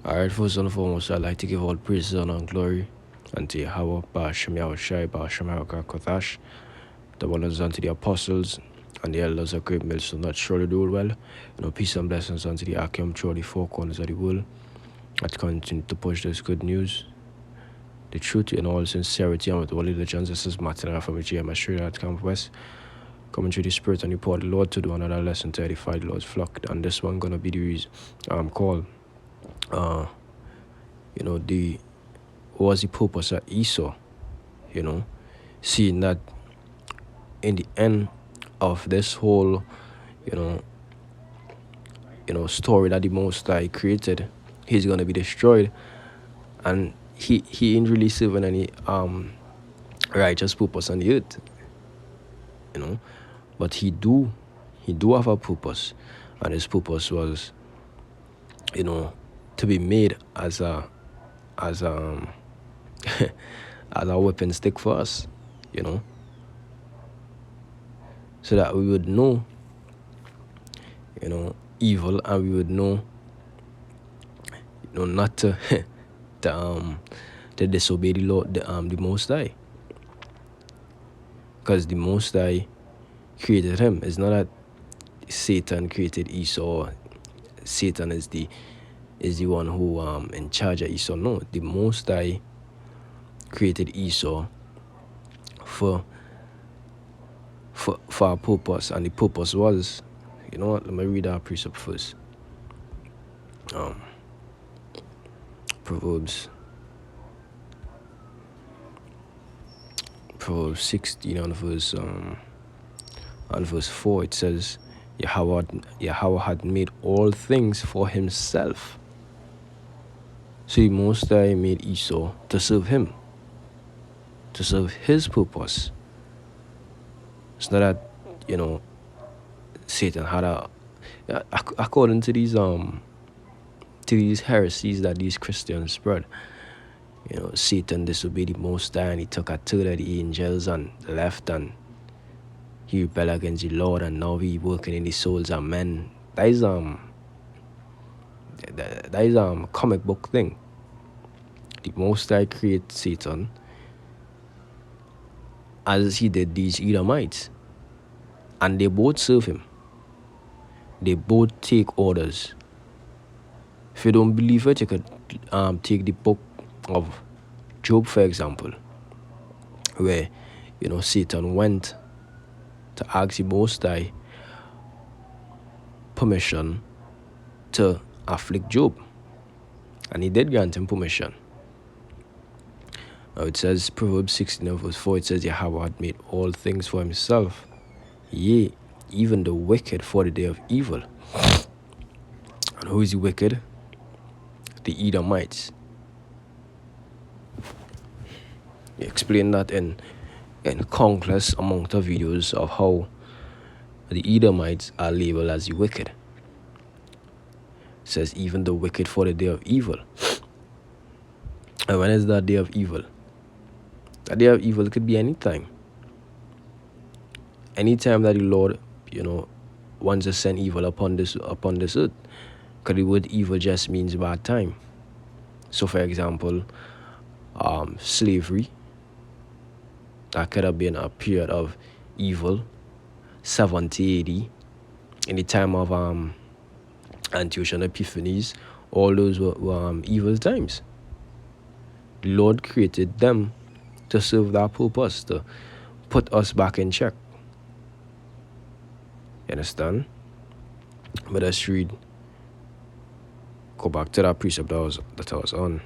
Alright, first and foremost, I'd like to give all praise, honor, and glory unto Yahweh, Ba'ashem Yahushai, Ba'ashem Kotash, the wonders unto the apostles and the elders of great millstone that surely do well. Peace and blessings unto the Akim through the four corners of the world that continue to push this good news, the truth in all sincerity, and with all diligence. This is Martin from GMS Street at Camp West, coming through the Spirit and the power of the Lord to do another lesson to edify the Lord's flock. And this one gonna be the reason called the what was the purpose of Esau, seeing that in the end of this whole story that the Most High created, he's gonna be destroyed, and he ain't really serving any righteous purpose on the earth, but he do have a purpose, and his purpose was to be made as a as a weapon stick for us, so that we would know evil, and we would know not to to disobey the Lord, the Most High, because the Most High created him. It's not that Satan created Esau. Satan is the one who in charge of Esau. No, the Most High created Esau for a purpose, and the purpose was, let me read our precept first. Proverbs 16 and verse 4, it says, Yahweh had made all things for himself. So the Most High made Esau to serve him, to serve his purpose. It's not that, Satan had according to these heresies that these Christians spread, Satan disobeyed the Most High, and he took a third of the angels and left, and he rebelled against the Lord, and now he working in the souls of men. That is comic book thing. The Most High created Satan as he did these Edomites, and they both serve him. They both take orders. If you don't believe it, you could take the book of Job, for example, where Satan went to ask the Most High permission to afflict Job, and he did grant him permission. Now it says, Proverbs 16 and verse 4, it says, Yahweh had made all things for himself, yea, even the wicked for the day of evil. And who is the wicked? The Edomites. He explained that in countless amount of videos of how the Edomites are labeled as the wicked. It says, even the wicked for the day of evil. And when is that day of evil? That day of evil could be any time. Any time that the Lord, wants to send evil upon this earth. Because the word evil just means bad time. So, for example, slavery, that could have been a period of evil, 70 AD, in the time of Antiochus and Epiphanes. All those were evil times. The Lord created them to serve that purpose, to put us back in check. You understand? But let's read. Go back to that precept that I was on.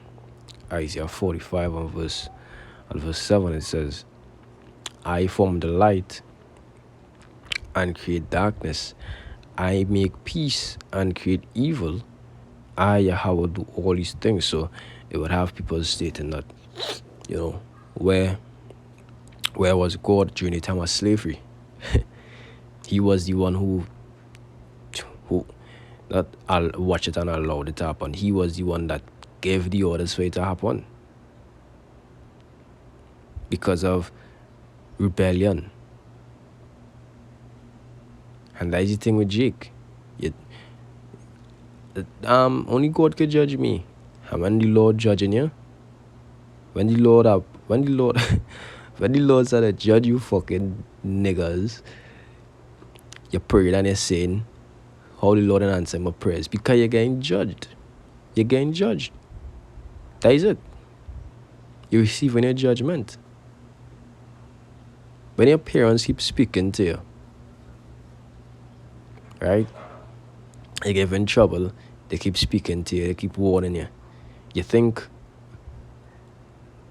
Isaiah 45 and verse 7. It says, I form the light and create darkness. I make peace and create evil. I, Yahweh, do all these things. So it would have people stating that, where was God during the time of slavery? He was the one who not watch it and allowed it to happen. He was the one that gave the orders for it to happen, because of rebellion. And that is the thing with Jake. Only God could judge me. And when the Lord judging you, when the Lord when the Lord said to judge you fucking niggas, you prayed and you're saying, how the Lord and answer my prayers? Because you're getting judged. You're getting judged. That is it. You're receiving your judgment. When your parents keep speaking to you, right? You get in trouble, they keep speaking to you, they keep warning you. You think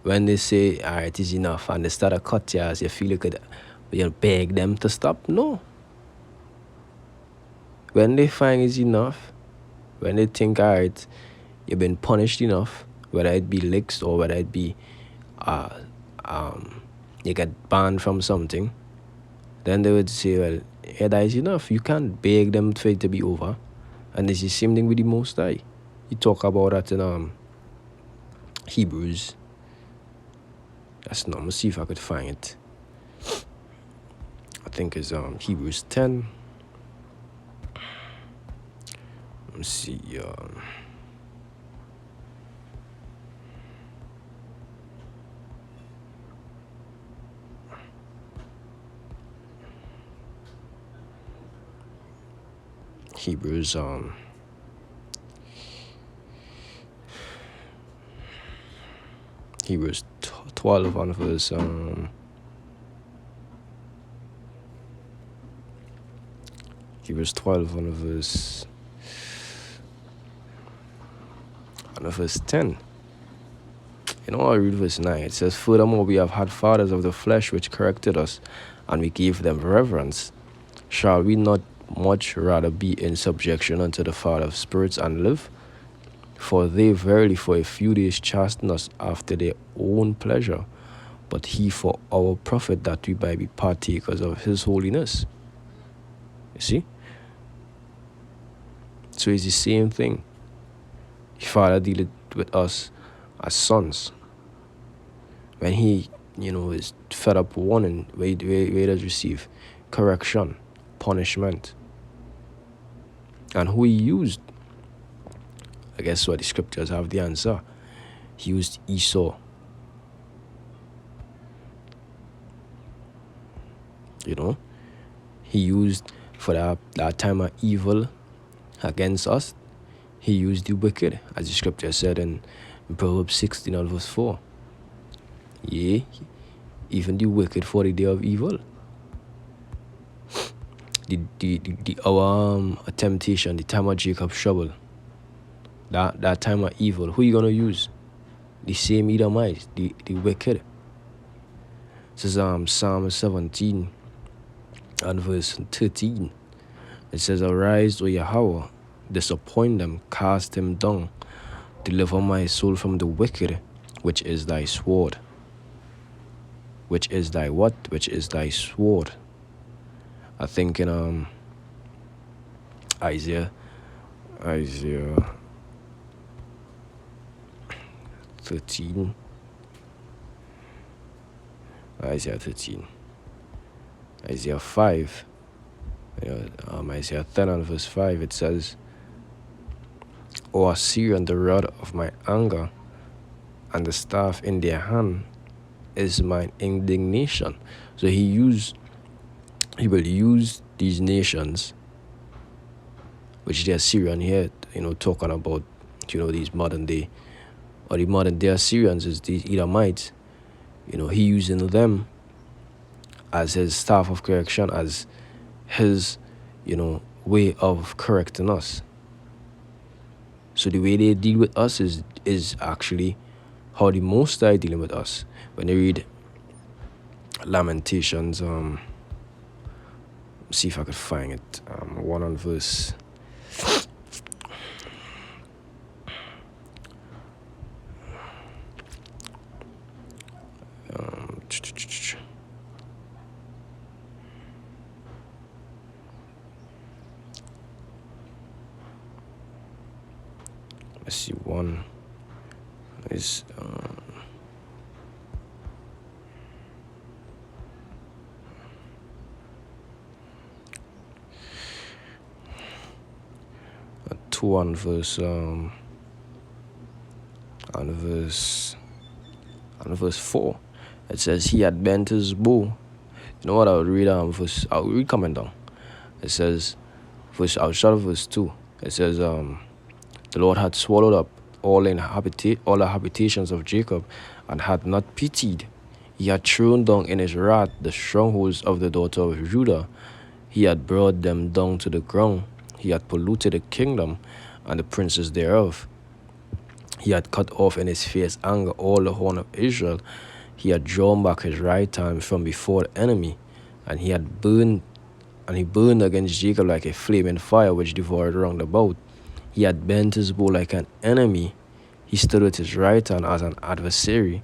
when they say, alright, it is enough, and they start to cut you as you feel you could beg them to stop? No. When they find it's enough, when they think, alright, you've been punished enough, whether it be licks or whether it be you get banned from something, then they would say, well, yeah, that is enough. You can't beg them for it to be over. And it's the same thing with the Most High. You talk about that in Hebrews. That's not. I'm gonna see if I could find it. I think it's Hebrews 10. Let me see. Hebrews 12 on verse Hebrews 12 on verse 10. You know, I read verse 9. It says, furthermore, we have had fathers of the flesh which corrected us, and we gave them reverence. Shall we not much rather be in subjection unto the Father of spirits and live? For they verily for a few days chasten us after their own pleasure, but he for our profit, that we might be partakers of his holiness. You see? So it's the same thing. The Father dealeth with us as sons. When he, is fed up warning, where does receive correction, punishment. And who he used, I guess what the scriptures have the answer. He used Esau. He used for that time of evil against us. He used the wicked, as the scripture said in Proverbs 16 and verse 4. Yea, even the wicked for the day of evil. Our temptation, the time of Jacob's trouble, that time of evil, who you gonna use? The same Edomites, the wicked. This is Psalm 17 and verse 13. It says, arise, O Yahweh, disappoint them, cast them down, deliver my soul from the wicked, which is thy sword. Which is thy what? Which is thy sword. I think in Isaiah 13. Isaiah 13. Isaiah 5. Isaiah 10 and verse 5, it says, O Assyrian, the rod of my anger, and the staff in their hand is my indignation. So he will use these nations, which the Assyrian here, talking about, these modern day, or the modern day Assyrians is these Edomites. He using them as his staff of correction, as his, way of correcting us. So the way they deal with us is actually how the Most High dealing with us. When you read Lamentations, see if I could find it. 1 on verse. Let's see, 1 is. Two on verse on verse 4. It says he had bent his bow. You know what? I'll read coming down. It says I'll start with verse 2. It says the Lord had swallowed up all the habitations of Jacob, and had not pitied. He had thrown down in his wrath the strongholds of the daughter of Judah. He had brought them down to the ground. He had polluted the kingdom and the princes thereof. He had cut off in his fierce anger all the horn of Israel. He had drawn back his right hand from before the enemy, and he burned against Jacob like a flaming fire which devoured round about. He had bent his bow like an enemy. He stood with his right hand as an adversary,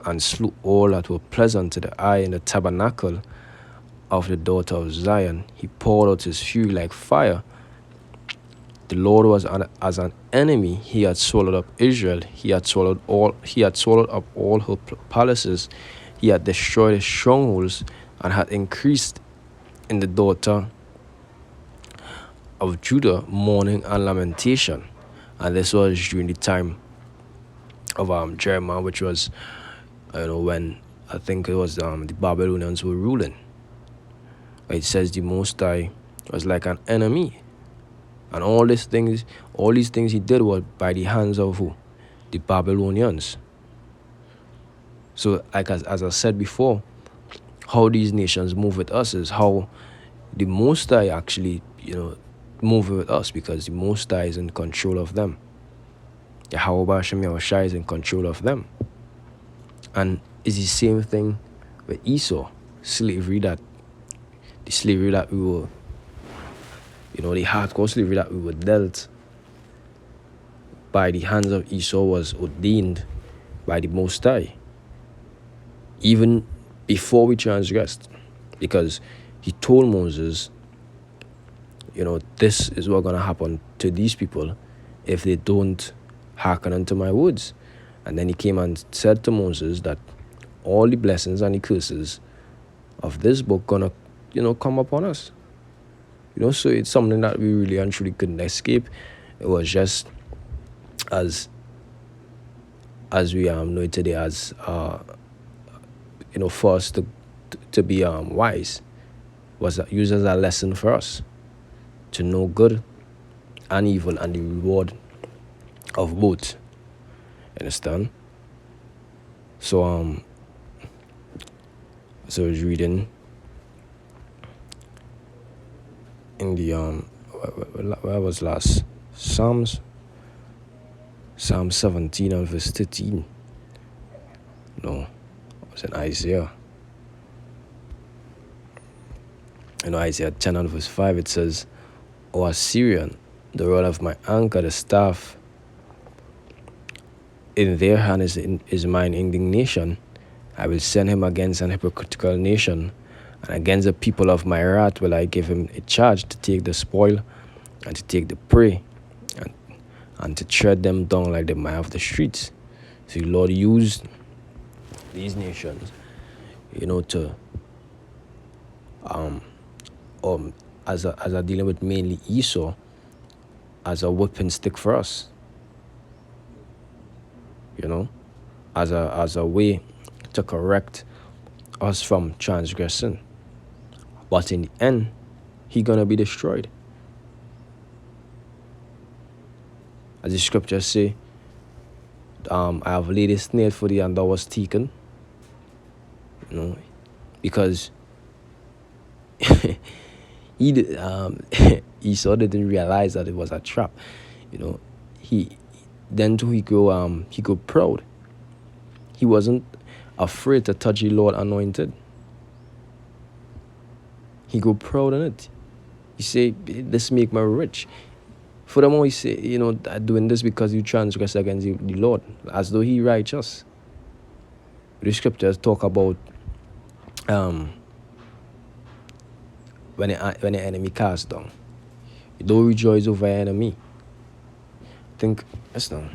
and slew all that were pleasant to the eye in the tabernacle of the daughter of Zion. He poured out his fury like fire. The Lord was as an enemy. He had swallowed up Israel. He had swallowed up all her palaces. He had destroyed his strongholds, and had increased in the daughter of Judah mourning and lamentation. And this was during the time of Jeremiah, which was when I think it was the Babylonians were ruling. It says the Most High was like an enemy, and all these things he did were by the hands of who? The Babylonians. So, like as I said before, how these nations move with us is how the Most High actually move with us, because the Most High is in control of them. Yahweh Hashem Yahushua is in control of them. And it's the same thing with Esau. The slavery that we were, the hardcore slavery that we were dealt by the hands of Esau was ordained by the Most High, even before we transgressed, because he told Moses, this is what's going to happen to these people if they don't hearken unto my words. And then he came and said to Moses that all the blessings and the curses of this book gonna, come upon us. So it's something that we really and truly couldn't escape. It was just as we know it today, as for us to be wise, was used as a lesson for us to know good and evil and the reward of both. Understand? So I was reading in the where was last? Psalm 17 and verse 13. No, it was in Isaiah. Isaiah 10 and verse 5, it says, O Assyrian, the rod of my anchor, the staff in their hand is mine indignation. I will send him against an hypocritical nation, and against the people of my wrath will I give him a charge to take the spoil and to take the prey and to tread them down like the mire of the streets. So the Lord used these nations, to as a dealing with mainly Esau, as a whipping stick for us. As a way to correct us from transgressing. But in the end, he's gonna be destroyed. As the scriptures say, I have laid a snare for thee, and thou wast taken. Because Esau didn't realize that it was a trap. He grew proud. He wasn't afraid to touch the Lord anointed. He grew proud in it. He said, this make me rich. Furthermore, he said, doing this because you transgress against the Lord, as though he righteous. The scriptures talk about when the enemy cast down. You don't rejoice over your enemy. I think, let's now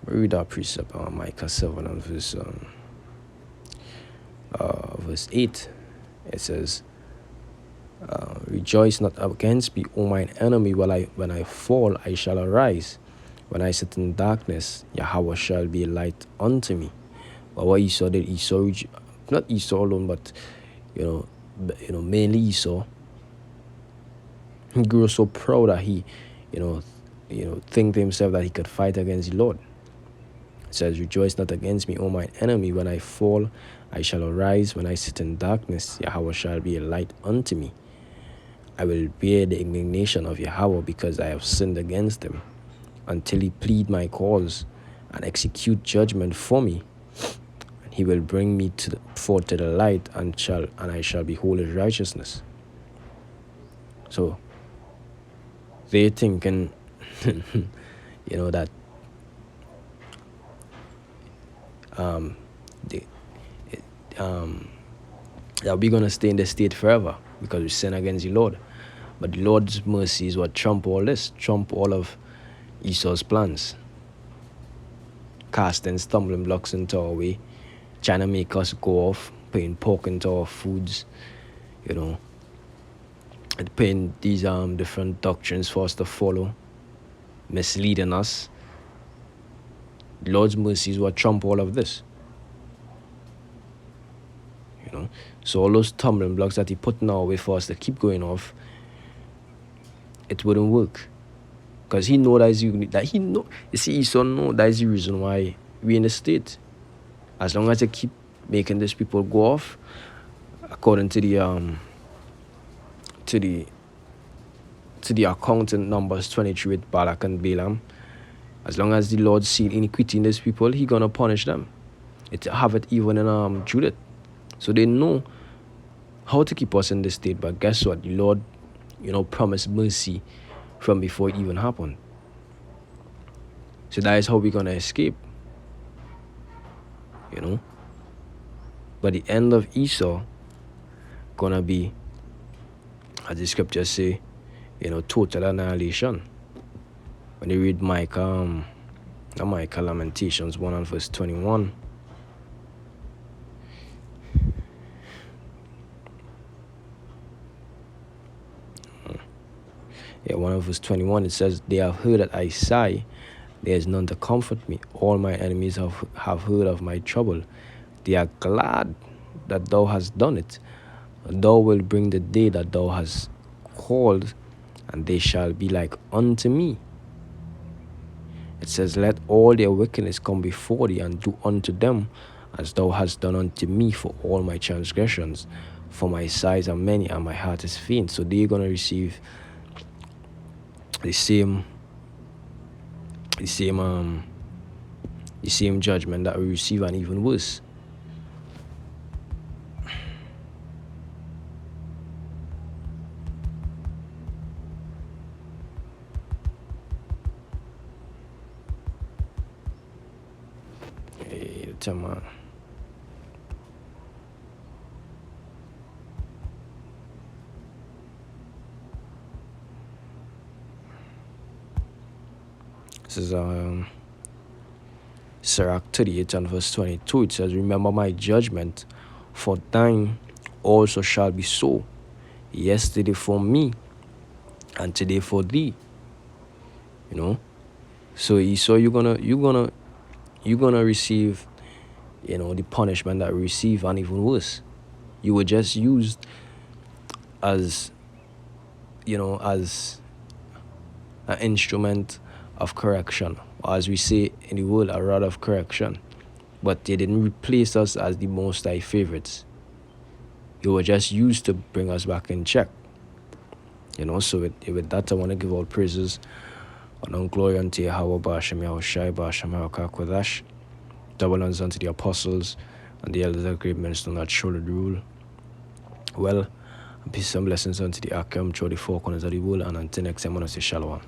read our precept, Micah 7 and verse 8. It says, rejoice not against me, O mine enemy, when I fall, I shall arise. When I sit in darkness, Yahweh shall be a light unto me. But what Esau did, not Esau alone, but mainly Esau, he grew so proud that he, think to himself that he could fight against the Lord. It says, rejoice not against me, O my enemy. When I fall, I shall arise. When I sit in darkness, Yahweh shall be a light unto me. I will bear the indignation of Yahweh because I have sinned against him, until he plead my cause and execute judgment for me. He will bring me forth to the light, and I shall behold his righteousness. So they're thinking, that that we're gonna stay in this state forever because we sin against the Lord. But the Lord's mercy is what trump all this, trump all of Esau's plans, casting stumbling blocks into our way, trying to make us go off, putting pork into our foods, and putting these different doctrines for us to follow, misleading us. The Lord's mercy is what trump all of this. So all those stumbling blocks that he put in our way for us to keep going off, it wouldn't work. Because he know you see, Esau know that is the reason why we're in the state. As long as they keep making these people go off, according to the account in Numbers 23 with Balak and Balaam, as long as the Lord see iniquity in these people, he gonna punish them. It have it even in Judith. So they know how to keep us in this state. But guess what? The Lord, promised mercy from before it even happened. So that is how we're gonna escape. But the end of Esau gonna be, as the scriptures say, total annihilation. When you read Lamentations 1 and verse 21. Yeah, 1 and verse 21, it says, they have heard that I sigh, there is none to comfort me. All my enemies have heard of my trouble. They are glad that thou hast done it. Thou wilt bring the day that thou hast called, and they shall be like unto me. It says, let all their wickedness come before thee, and do unto them as thou hast done unto me for all my transgressions. For my sighs are many, and my heart is faint. So they're going to receive the same judgment that we receive, and even worse. Hey, man. This is Sirach 38 and verse 22. It says, remember my judgment, for thine also shall be so. Yesterday for me, and today for thee. So Esau, you're gonna receive, the punishment that we receive, and even worse. You were just used as an instrument of correction, or as we say in the world, a rod of correction. But they didn't replace us as the Most High favorites. You were just used to bring us back in check. So with that, I want to give all praises and glory unto Yahweh, Ba'ashem Yahushai, Ba'ashem Yahushai, double honors unto the apostles and the elders of great ministers that shouldered the rule. Well, peace and blessings unto the Akim, through the four corners of the world, and until next time, I want to say Shalom.